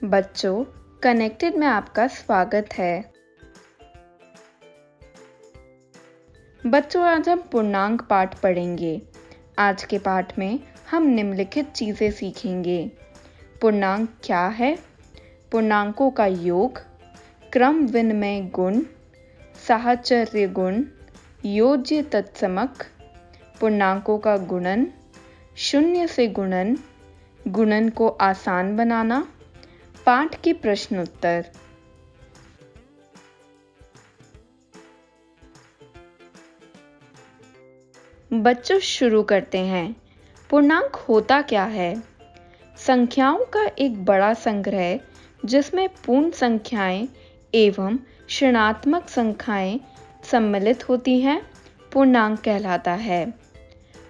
बच्चों, कनेक्टेड में आपका स्वागत है। बच्चों, आज हम पूर्णांक पाठ पढ़ेंगे। आज के पाठ में हम निम्नलिखित चीजें सीखेंगे। पूर्णांक क्या है, पूर्णांकों का योग, क्रम विनिमय गुण, साहचर्य गुण, योज्य तत्समक, पूर्णांकों का गुणन, शून्य से गुणन, गुणन को आसान बनाना, पाठ के प्रश्न उत्तर। बच्चों, शुरू करते हैं। पूर्णांक होता क्या है? संख्याओं का एक बड़ा संग्रह जिसमें पूर्ण संख्याएं एवं ऋणात्मक संख्याएं सम्मिलित होती हैं, पूर्णांक कहलाता है।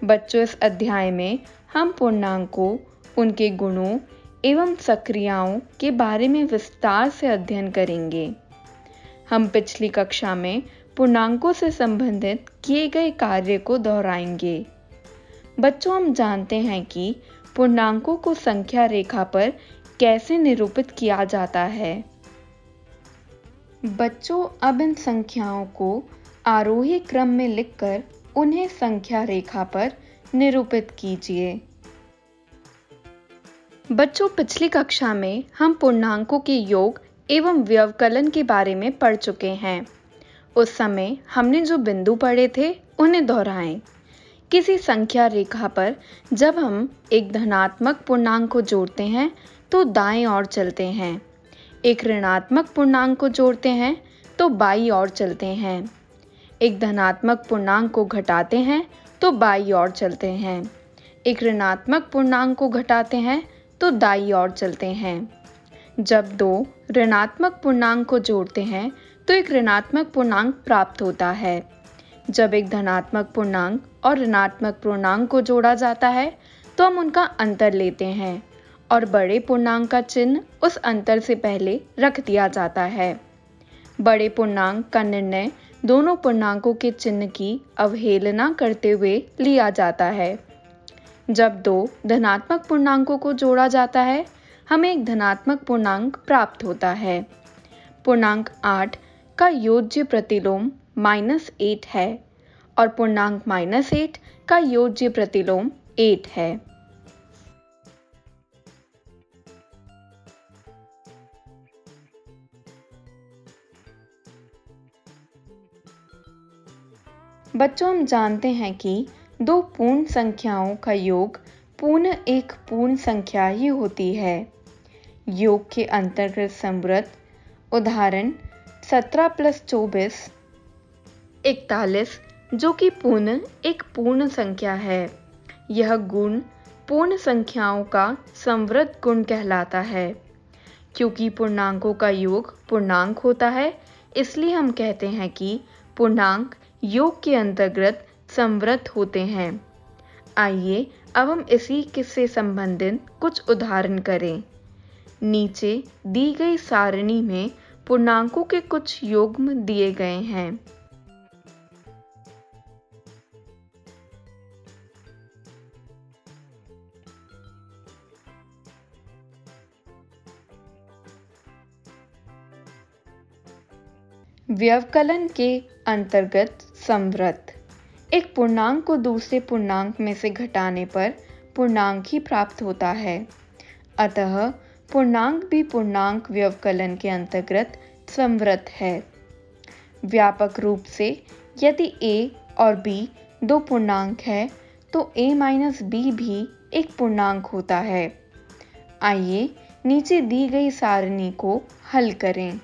बच्चों, इस अध्याय में हम पूर्णांकों, उनके गुणों एवं सक्रियाओं के बारे में विस्तार से अध्ययन करेंगे। हम पिछली कक्षा में पूर्णांकों से संबंधित किए गए कार्य को दोहराएंगे। बच्चों, हम जानते हैं कि पूर्णांकों को संख्या रेखा पर कैसे निरूपित किया जाता है। बच्चों, अब इन संख्याओं को आरोही क्रम में लिखकर उन्हें संख्या रेखा पर निरूपित कीजिए। बच्चों, पिछली कक्षा में हम पूर्णांकों के योग एवं व्यवकलन के बारे में पढ़ चुके हैं। उस समय हमने जो बिंदु पढ़े थे उन्हें दोहराएं। किसी संख्या रेखा पर जब हम एक धनात्मक पूर्णांक को जोड़ते हैं तो दाएं ओर चलते हैं, एक ऋणात्मक पूर्णांक को जोड़ते हैं तो बाईं ओर चलते हैं, एक धनात्मक पूर्णांक को घटाते हैं तो बाईं ओर चलते हैं, एक ऋणात्मक पूर्णांक को घटाते हैं तो दाईं ओर चलते हैं। जब दो ऋणात्मक पूर्णांक को जोड़ते हैं तो एक ऋणात्मक पूर्णांक प्राप्त होता है। जब एक धनात्मक पूर्णांक और ऋणात्मक पूर्णांक को जोड़ा जाता है तो हम उनका अंतर लेते हैं और बड़े पूर्णांक का चिन्ह उस अंतर से पहले रख दिया जाता है। बड़े पूर्णांक का निर्णय दोनों पूर्णांकों के चिन्ह की अवहेलना करते हुए लिया जाता है। जब दो धनात्मक पूर्णांकों को जोड़ा जाता है, हमें एक धनात्मक पूर्णांक प्राप्त होता है। पूर्णांक 8 का योज्य प्रतिलोम -8 है और पूर्णांक -8 का योज्य प्रतिलोम 8 है। बच्चों, हम जानते हैं कि दो पूर्ण संख्याओं का योग पूर्ण एक पूर्ण संख्या ही होती है। योग के अंतर्गत समृद्ध उदाहरण 17 + 24 41, जो कि पूर्ण एक पूर्ण संख्या है। यह गुण पूर्ण संख्याओं का समृद्ध गुण कहलाता है। क्योंकि पूर्णांकों का योग पूर्णांक होता है, इसलिए हम कहते हैं कि पूर्णांक योग के अंतर्गत समृद्ध होते हैं। आइए अब हम इसी से संबंधित कुछ उदाहरण करें। नीचे दी गई सारणी में पूर्णांकों के कुछ युग्म दिए गए हैं। व्यवकलन के अंतर्गत समृद्ध एक पूर्णांक को दूसरे पूर्णांक में से घटाने पर पूर्णांक ही प्राप्त होता है। अतः पूर्णांक भी पूर्णांक व्यवकलन के अंतर्गत समृद्ध है। व्यापक रूप से यदि a और b दो पूर्णांक है तो a - b भी एक पूर्णांक होता है। आइए नीचे दी गई सारणी को हल करें।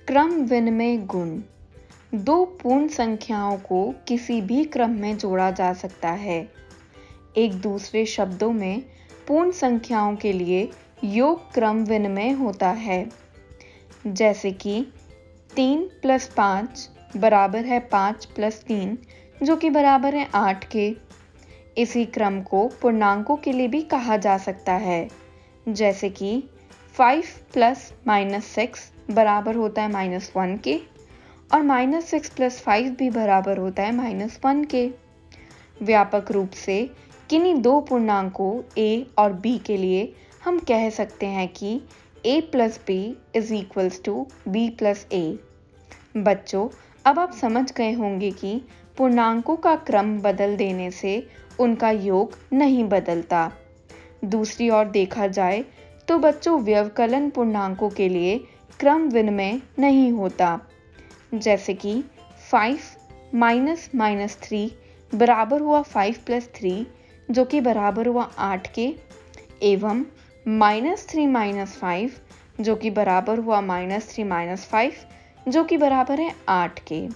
क्रम विनिमय गुण दो पूर्ण संख्याओं को किसी भी क्रम में जोड़ा जा सकता है। एक दूसरे शब्दों में पूर्ण संख्याओं के लिए योग क्रम विनिमय होता है। जैसे कि 3 + 5 बराबर है 5 + 3 जो कि बराबर है 8 के। इसी क्रम को पूर्णांकों के लिए भी कहा जा सकता है, जैसे कि 5 + -6 बराबर होता है -1 के और -6 + 5 भी बराबर होता है -1 के। व्यापक रूप से किन्हीं दो पूर्णांकों a और b के लिए हम कह सकते हैं कि a + b = b + a। बच्चों, अब आप समझ गए होंगे कि पूर्णांकों का क्रम बदल देने से उनका योग नहीं बदलता। दूसरी ओर देखा जाए तो बच्चों, व्यवकलन पूर्णांकों के लिए क्रम विनिमय नहीं होता, जैसे कि 5 - -3 बराबर हुआ 5 + 3 जो कि बराबर हुआ 8 के, एवं -3 - 5 जो कि बराबर हुआ -3 - 5 जो कि बराबर है 8 के।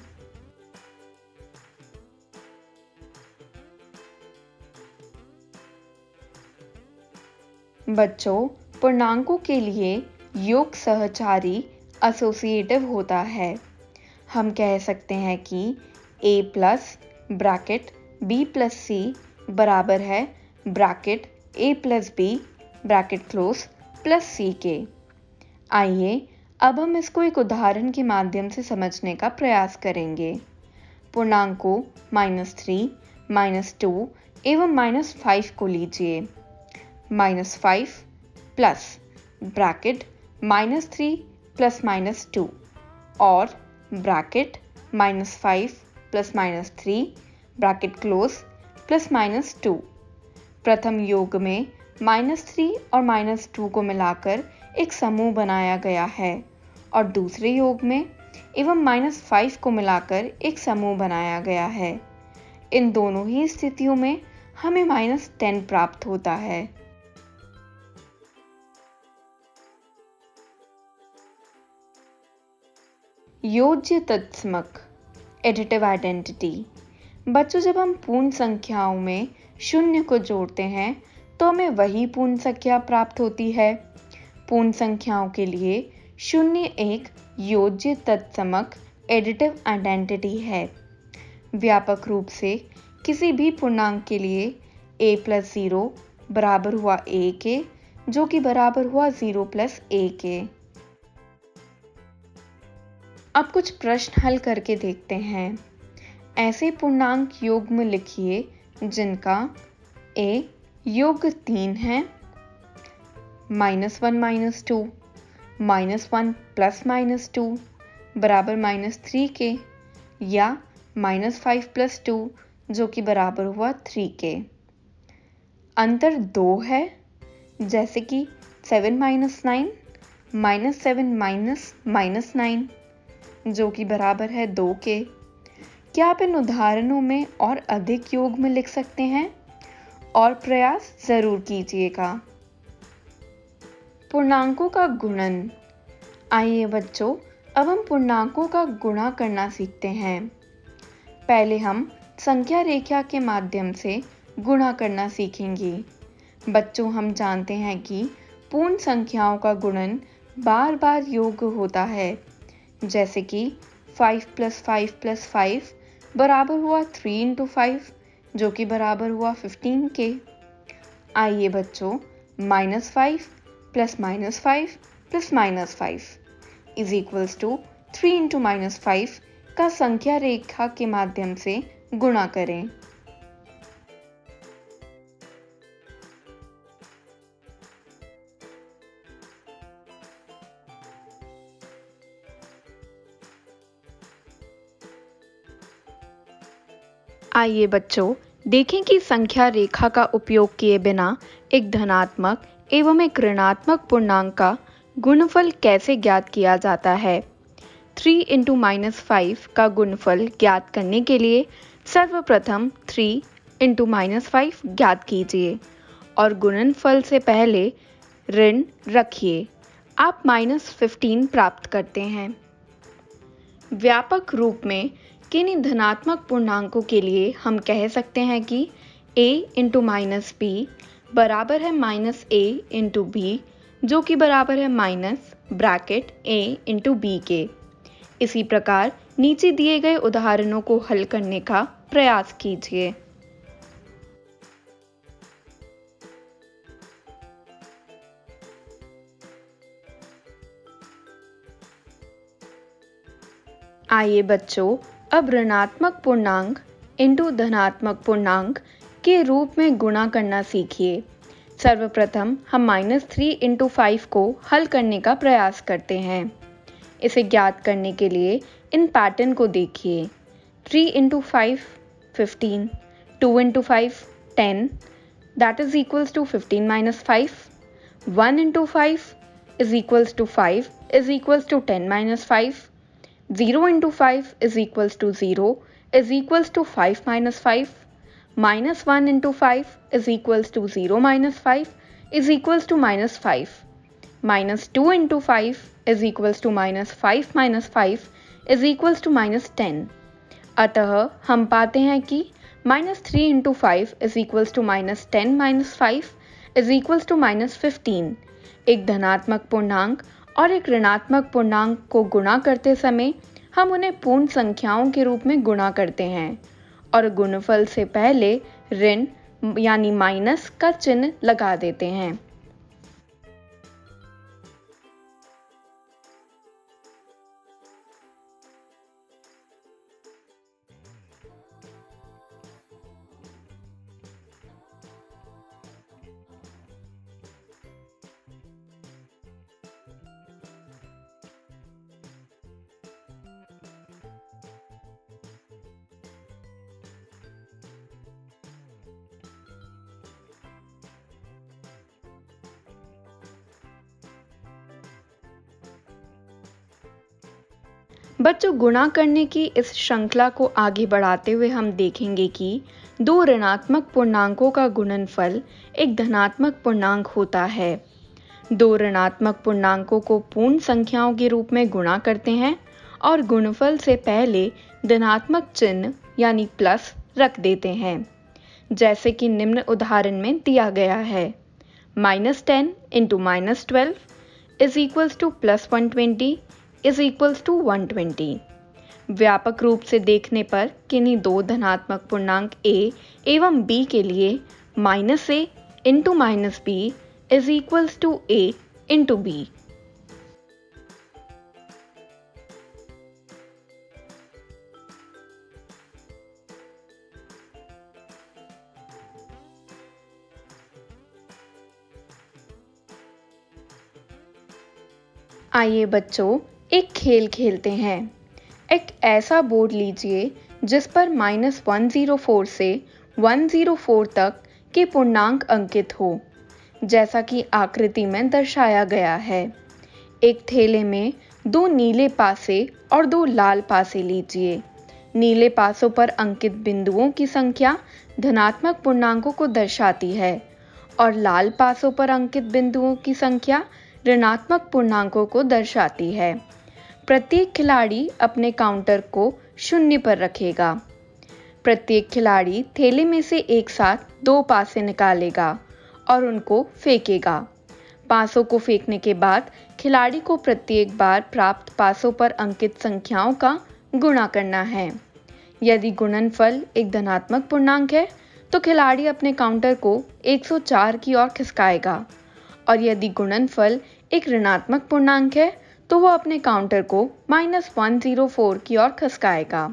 बच्चों, पूर्णांकों के लिए योग सहचारी एसोसिएटिव होता है। हम कह सकते हैं कि a + ब्रैकेट b + c बराबर है bracket a + b bracket close plus c के। आइए अब हम इसको एक उदाहरण के माध्यम से समझने का प्रयास करेंगे। पूर्णांकों -3, -2 एवं -5 को लीजिए। -5 प्लस ब्रैकेट -3 + -2 और ब्रैकेट -5 + -3 ब्रैकेट क्लोज +-2। प्रथम योग में -3 और -2 को मिलाकर एक समूह बनाया गया है और दूसरे योग में एवं -5 को मिलाकर एक समूह बनाया गया है। इन दोनों ही स्थितियों में हमें -10 प्राप्त होता है। योज्य तत्समक एडिटिव आइडेंटिटी। बच्चों, जब हम पूर्ण संख्याओं में शून्य को जोड़ते हैं तो हमें वही पूर्ण संख्या प्राप्त होती है। पूर्ण संख्याओं के लिए शून्य एक योज्य तत्समक एडिटिव आइडेंटिटी है। व्यापक रूप से किसी भी पूर्णांक के लिए a + 0 बराबर हुआ a के जो कि बराबर हुआ 0 + a के। अब कुछ प्रश्न हल करके देखते हैं। ऐसे पूर्णांक युग्म लिखिए जिनका a योग 3 है, -1 - 2 -1 + -2 बराबर -3 के, या -5 + 2 जो कि बराबर हुआ 3 के। अंतर 2 है, जैसे कि 7 - 9 -7 - -9 जो कि बराबर है 2 के। क्या आप इन उदाहरणों में और अधिक योग में लिख सकते हैं? और प्रयास जरूर कीजिएगा। पूर्णांकों का गुणन। आइए बच्चों, अब हम पूर्णांकों का गुणा करना सीखते हैं। पहले हम संख्या रेखा के माध्यम से गुणा करना सीखेंगे। बच्चों, हम जानते हैं कि पूर्ण संख्याओं का गुणन बार बार योग होता है, जैसे कि 5 + 5 + 5 बराबर हुआ 3 × 5 जो कि बराबर हुआ 15 के। आइए बच्चों, -5 + -5 + -5 = 3 × -5 का संख्या रेखा के माध्यम से गुणा करें। आइए बच्चों, देखें कि संख्या रेखा का उपयोग किए बिना एक धनात्मक एवं एक ऋणात्मक पूर्णांक का गुणनफल कैसे ज्ञात किया जाता है। 3 × -5 का गुणनफल ज्ञात करने के लिए सर्वप्रथम 3 × -5 ज्ञात कीजिए और गुणनफल से पहले ऋण रखिए। आप -15 प्राप्त करते हैं। व्यापक रूप में किन्हीं धनात्मक पूर्णांकों के लिए हम कह सकते हैं कि a × -b बराबर है -a × b जो कि बराबर है माइनस ब्रैकेट a × b के। इसी प्रकार नीचे दिए गए उदाहरणों को हल करने का प्रयास कीजिए। आइए बच्चों, अब ऋणात्मक पूर्णांक इंटू धनात्मक पूर्णांक के रूप में गुणा करना सीखिए। सर्वप्रथम हम -3 इंटू 5 को हल करने का प्रयास करते हैं। इसे ज्ञात करने के लिए इन पैटर्न को देखिए। 3 into 5 15, 2 into 5 10, that is equals to 15 minus 5, 1 into 5 is equals to 5 is equals to 10 minus 5, 0 into 5 is equals to 0 is equals to 5 minus 5, minus 1 into 5 is equals to 0 minus 5 is equals to minus 5, minus 2 into 5 is equals to minus 5 minus 5 is equals to minus 10। अतः हम पाते हैं कि -3 into 5 is equals to minus 10 minus 5 is equals to minus 15। एक धनात्मक पूर्णांक और एक ऋणात्मक पूर्णांक को गुणा करते समय हम उन्हें पूर्ण संख्याओं के रूप में गुणा करते हैं और गुणनफल से पहले ऋण यानी माइनस का चिन्ह लगा देते हैं। बच्चों, गुणा करने की इस श्रृंखला को आगे बढ़ाते हुए हम देखेंगे कि दो ऋणात्मक पूर्णांकों का गुणनफल एक धनात्मक पूर्णांक होता है। दो ऋणात्मक पूर्णांकों को पूर्ण संख्याओं के रूप में गुणा करते हैं और गुणनफल से पहले धनात्मक चिन्ह यानी प्लस रख देते हैं, जैसे कि निम्न उदाहरण में दिया गया है। -10 into -12 is equals to +120 is equals to 120। व्यापक रूप से देखने पर किन्हीं दो धनात्मक पूर्णांक a एवं b के लिए -a into -b is equals to a into b। आइए बच्चों, एक खेल खेलते हैं। एक ऐसा बोर्ड लीजिए जिस पर -104 से 104 तक के पूर्णांक अंकित हो, जैसा कि आकृति में दर्शाया गया है। एक थैले में दो नीले पासे और दो लाल पासे लीजिए। नीले पासों पर अंकित बिंदुओं की संख्या धनात्मक पूर्णांकों को दर्शाती है और लाल पासों पर अंकित बिंदुओं की संख्या ऋणात्मक पूर्णांकों को दर्शाती है। प्रत्येक खिलाड़ी अपने काउंटर को 0 पर रखेगा। प्रत्येक खिलाड़ी थैले में से एक साथ दो पासे निकालेगा और उनको फेंकेगा। पासों को फेंकने के बाद खिलाड़ी को प्रत्येक बार प्राप्त पासों पर अंकित संख्याओं का गुणा करना है। यदि गुणनफल एक धनात्मक पूर्णांक है तो खिलाड़ी अपने काउंटर को 104 की ओर खिसकाएगा और यदि गुणनफल एक ऋणात्मक पूर्णांक है तो वो अपने काउंटर को -104 की ओर खिसकाएगा।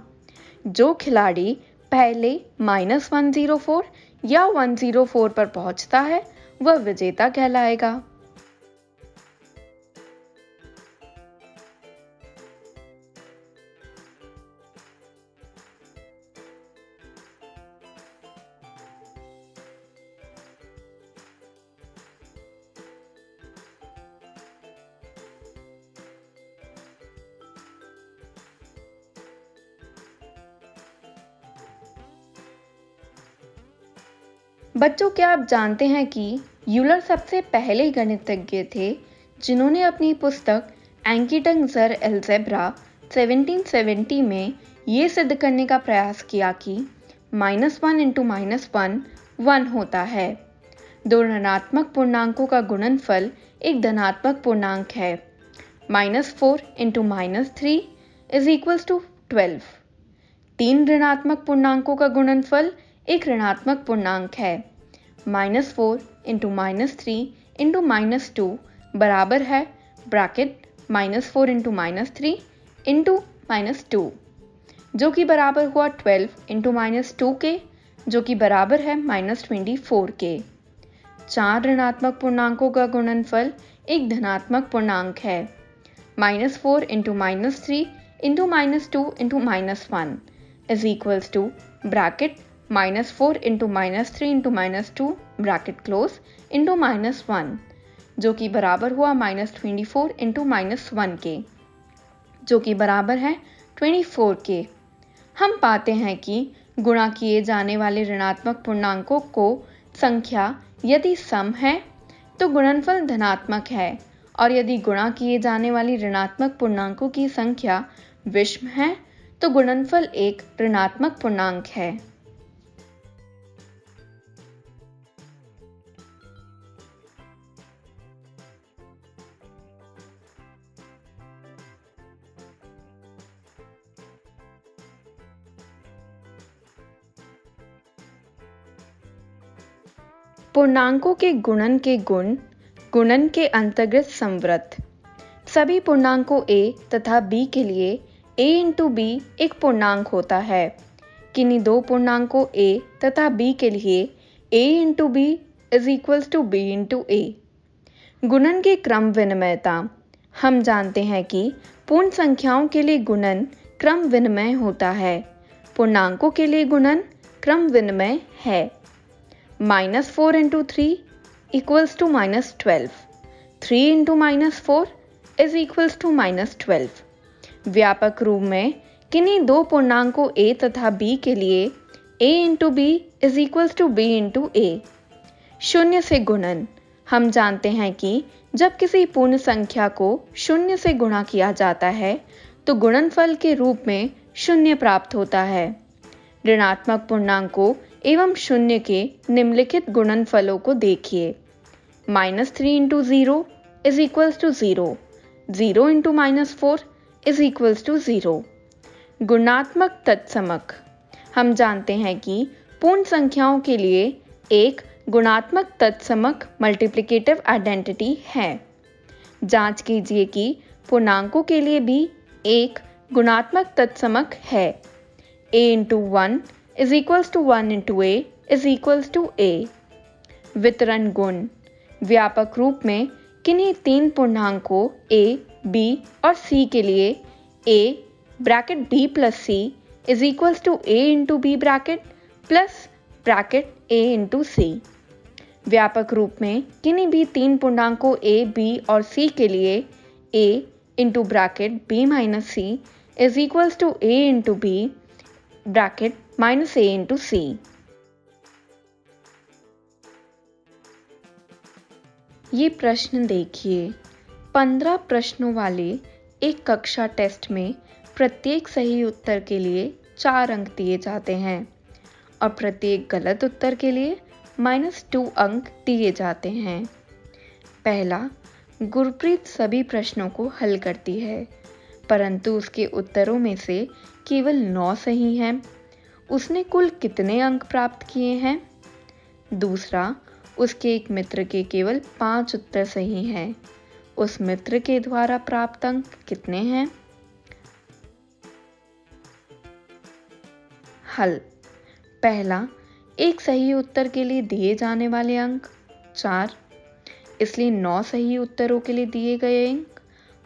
जो खिलाड़ी पहले -104 या 104 पर पहुंचता है वह विजेता कहलाएगा। बच्चों, क्या आप जानते हैं कि यूलर सबसे पहले गणितज्ञ थे जिन्होंने अपनी पुस्तक एंकीटन ज़र अलजेब्रा 1770 में ये सिद्ध करने का प्रयास किया कि -1 इंटू -1 1 होता है। दो ऋणात्मक पूर्णांकों का गुणनफल एक धनात्मक पूर्णांक है। -4 इंटू -3 इज इक्वल्स टू 12। 3 ऋणात्मक पूर्णांकों का गुणनफल एक ऋणात्मक पूर्णांक है। -4 इंटू -3 इंटू -2 बराबर है ब्रैकेट -4 इंटू -3 इंटू -2, जो कि बराबर हुआ 12 इंटू -2 के, जो कि बराबर है -24 के। 4 ऋणात्मक पूर्णांकों का गुणनफल एक धनात्मक पूर्णांक है। -4 into -3 into -2 into -1 is equals to bracket -4 into -3 into -2 bracket close into -1, जो कि बराबर हुआ -24 इंटू -1 के, जो कि बराबर है 24 के। हम पाते हैं कि गुणा किए जाने वाले ऋणात्मक पूर्णांकों को संख्या यदि सम है तो गुणनफल धनात्मक है, और यदि गुणा किए जाने वाली ऋणात्मक पूर्णांकों की संख्या विषम है तो गुणनफल एक ऋणात्मक पूर्णांक है। पूर्णांकों के गुणन के गुण गुणन के अंतर्गत संवृत। सभी पूर्णांकों a तथा b के लिए a इंटू b एक पूर्णांक होता है। किन्हीं दो पूर्णांकों a तथा b के लिए a into b is equals to b into a। गुणन की क्रम विनिमयता। हम जानते हैं कि पूर्ण संख्याओं के लिए गुणन क्रम विनिमय होता है। पूर्णांकों के लिए गुणन क्रम विनिमय है। -4 into 3 equals to -12। 3 into -4 is equals to -12। व्यापक रूप में किन्हीं दो पूर्णांकों a तथा b के लिए a into b is equals to b into a। शून्य से गुणन। हम जानते हैं कि जब किसी पूर्ण संख्या को शून्य से गुणा किया जाता है तो गुणनफल के रूप में शून्य प्राप्त होता है। ऋणात्मक पूर्णांकों एवं शून्य के निम्नलिखित गुणनफलों को देखिए। -3 into 0 is equals to 0। 0 into -4 is equals to 0। गुणात्मक तत्समक। हम जानते हैं कि पूर्ण संख्याओं के लिए एक गुणात्मक तत्समक मल्टीप्लिकेटिव आइडेंटिटी है। जांच कीजिए कि पूर्णांकों के लिए भी एक गुणात्मक तत्समक है। a into 1 is equals to 1 into a is equals to a। वितरण गुण। व्यापक रूप में किन्हीं तीन पूर्णांकों a, b और c के लिए a bracket b plus c is equals to a into b bracket plus bracket a into c। व्यापक रूप में किन्हीं भी तीन पूर्णांकों a, b और c के लिए a into bracket b minus c is equals to a into b bracket minus a into c। ये प्रश्न देखिए। 15 प्रश्नों वाले एक कक्षा टेस्ट में प्रत्येक सही उत्तर के लिए 4 अंक दिए जाते हैं और प्रत्येक गलत उत्तर के लिए -2 अंक दिए जाते हैं। पहला, गुरप्रीत सभी प्रश्नों को हल करती है, परंतु उसके उत्तरों में से केवल 9 सही हैं। उसने कुल कितने अंक प्राप्त किए हैं? दूसरा, उसके एक मित्र के केवल 5 उत्तर सही हैं। उस मित्र के द्वारा प्राप्त अंक कितने हैं? हल। पहला, एक सही उत्तर के लिए दिए जाने वाले अंक 4, इसलिए 9 सही उत्तरों के लिए दिए गए अंक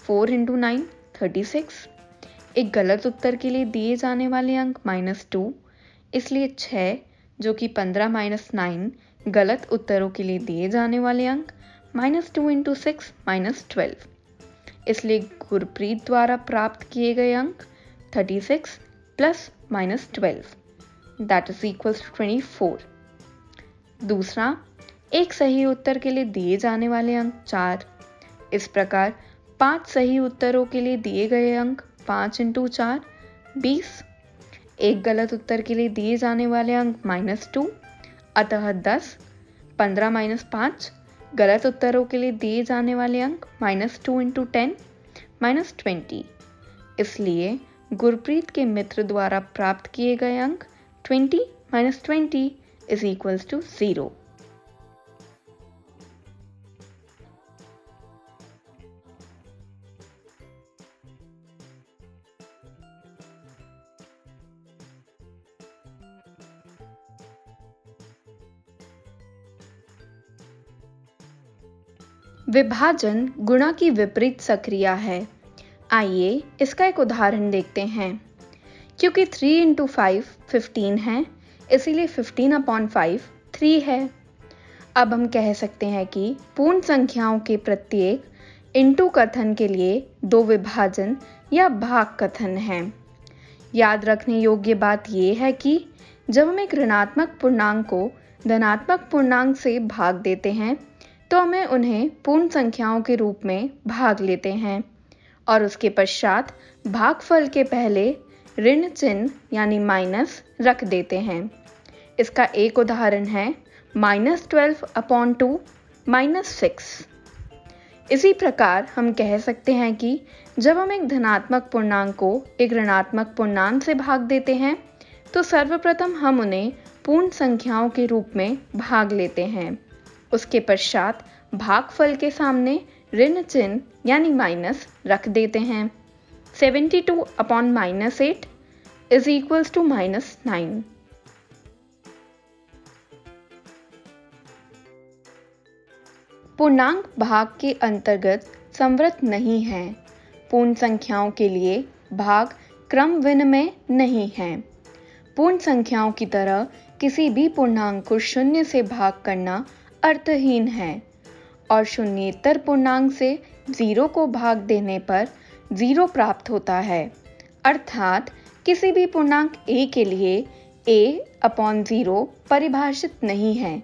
4 इंटू 9 36। एक गलत उत्तर के लिए दिए जाने वाले अंक -2, इसलिए 6, जो कि 15 माइनस 9 गलत उत्तरों के लिए दिए जाने वाले अंक -2 इंटू 6 -12। इसलिए गुरप्रीत द्वारा प्राप्त किए गए अंक 36 plus -12 that is equals to 24। दूसरा, एक सही उत्तर के लिए दिए जाने वाले अंक 4। इस प्रकार 5 सही उत्तरों के लिए दिए गए अंक 5 इंटू 4 20। एक गलत उत्तर के लिए दिए जाने वाले अंक -2, अतः 10। 15 माइनस 5 गलत उत्तरों के लिए दिए जाने वाले अंक -2 इंटू 10 -20। इसलिए गुरप्रीत के मित्र द्वारा प्राप्त किए गए अंक 20 - 20 = 0। विभाजन गुणा की विपरीत सक्रिया है। आइए इसका एक उदाहरण देखते हैं। क्योंकि 3 × 5 15 है, इसीलिए 15/5 3 है। अब हम कह सकते हैं कि पूर्ण संख्याओं के प्रत्येक इंटू कथन के लिए दो विभाजन या भाग कथन हैं। याद रखने योग्य बात यह है कि जब हम एक ऋणात्मक पूर्णांक को धनात्मक पूर्णांक से भाग देते हैं तो हमें उन्हें पूर्ण संख्याओं के रूप में भाग लेते हैं और उसके पश्चात भागफल के पहले ऋण चिन्ह यानी माइनस रख देते हैं। इसका एक उदाहरण है -12/2 -6। इसी प्रकार हम कह सकते हैं कि जब हम एक धनात्मक पूर्णांक को एक ऋणात्मक पूर्णांक से भाग देते हैं तो सर्वप्रथम हम उन्हें पूर्ण संख्याओं के रूप में भाग लेते हैं। उसके पश्चात भागफल के सामने ऋण चिन्ह यानी माइनस रख देते हैं। 72/-8 = -9। पूर्णांक भाग के अंतर्गत संवृत नहीं है। पूर्ण संख्याओं के लिए भाग क्रम विनिमय नहीं है। पूर्ण संख्याओं की तरह किसी भी पूर्णांक को शून्य से भाग करना अर्थहीन है और शून्येतर पूर्णांक से 0 को भाग देने पर 0 प्राप्त होता है। अर्थात किसी भी पूर्णांक a के लिए a/0 परिभाषित नहीं है,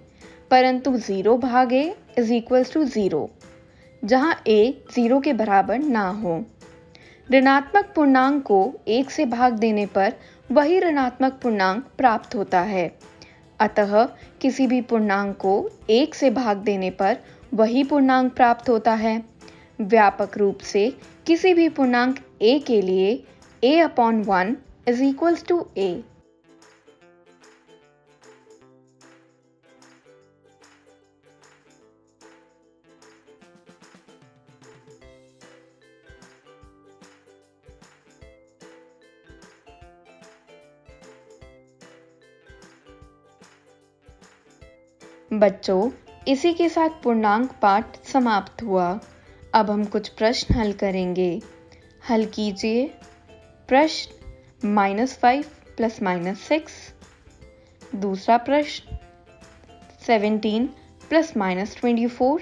परंतु 0/a = 0, जहां a 0 के बराबर ना हो। ऋणात्मक पूर्णांक को 1 से भाग देने पर वही ऋणात्मक पूर्णांक प्राप्त होता है। अतः किसी भी पूर्णांक को 1 से भाग देने पर वही पूर्णांक प्राप्त होता है। व्यापक रूप से किसी भी पूर्णांक a के लिए a/1 = a। बच्चों, इसी के साथ पूर्णांक पाठ समाप्त हुआ। अब हम कुछ प्रश्न हल करेंगे। हल कीजिए। प्रश्न -5 + -6। दूसरा प्रश्न 17 + -24।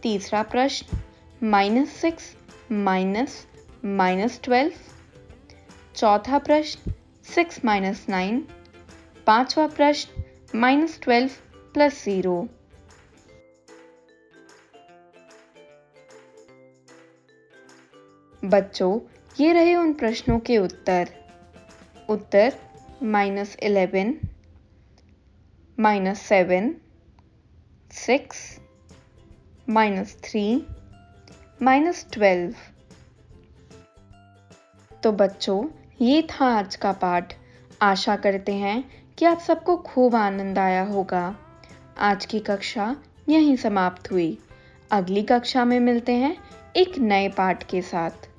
तीसरा प्रश्न -6 - -12। चौथा प्रश्न 6 - 9। पांचवा प्रश्न -12 + 0। बच्चों, ये रहे उन प्रश्नों के उत्तर। उत्तर -11 -7 6 -3 -12। तो बच्चों, ये था आज का पाठ। आशा करते हैं कि आप सबको खूब आनंद आया होगा। आज की कक्षा यहीं समाप्त हुई। अगली कक्षा में मिलते हैं एक नए पाठ के साथ।